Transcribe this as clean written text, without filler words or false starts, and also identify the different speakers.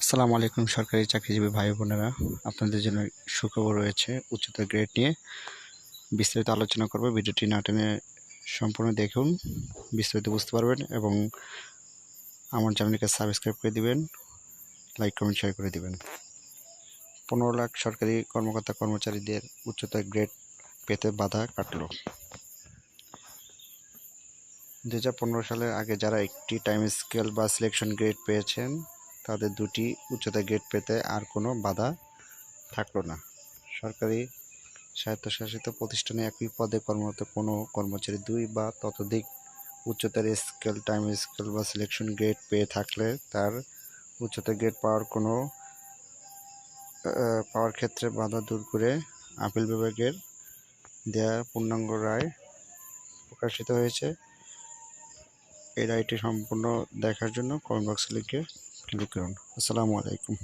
Speaker 1: আসসালামু আলাইকুম সরকারি চাকরিজীবী ভাই বোনেরা, আপনাদের জন্য সুখবর রয়েছে। উচ্চতর গ্রেড নিয়ে বিস্তারিত আলোচনা করব। ভিডিওটি না টেনে সম্পূর্ণ দেখুন, বিস্তারিত বুঝতে পারবেন এবং আমার চ্যানেলকে সাবস্ক্রাইব করে দিবেন, লাইক কমেন্ট শেয়ার করে দিবেন। 15 লাখ সরকারি কর্মকর্তা কর্মচারীদের উচ্চতর গ্রেড পেতে বাধা কাটল। 2015 সালের আগে যারা একটি টাইম স্কেল বা সিলেকশন গ্রেড পেয়েছেন তাদের দুটি উচ্চতর গ্রেড পেতে আর কোনো বাধা থাকলো না। সরকারি স্বায়ত্তশাসিত প্রতিষ্ঠানে একই পদে কর্মরত কোনো কর্মচারী 2 বা ততোধিক উচ্চতর স্কেল, টাইম স্কেল বা সিলেকশন গ্রেড পেয়ে থাকলে তার উচ্চতর গ্রেড পাওয়ার ক্ষেত্রে বাধা দূর করে আপিল বিভাগের দেয়া পূর্ণাঙ্গ রায় প্রকাশিত হয়েছে। এই রায়টি সম্পূর্ণ দেখার জন্য কমেন্ট বক্সে লিখে ক্লিক করুন। আসসালামু আলাইকুম।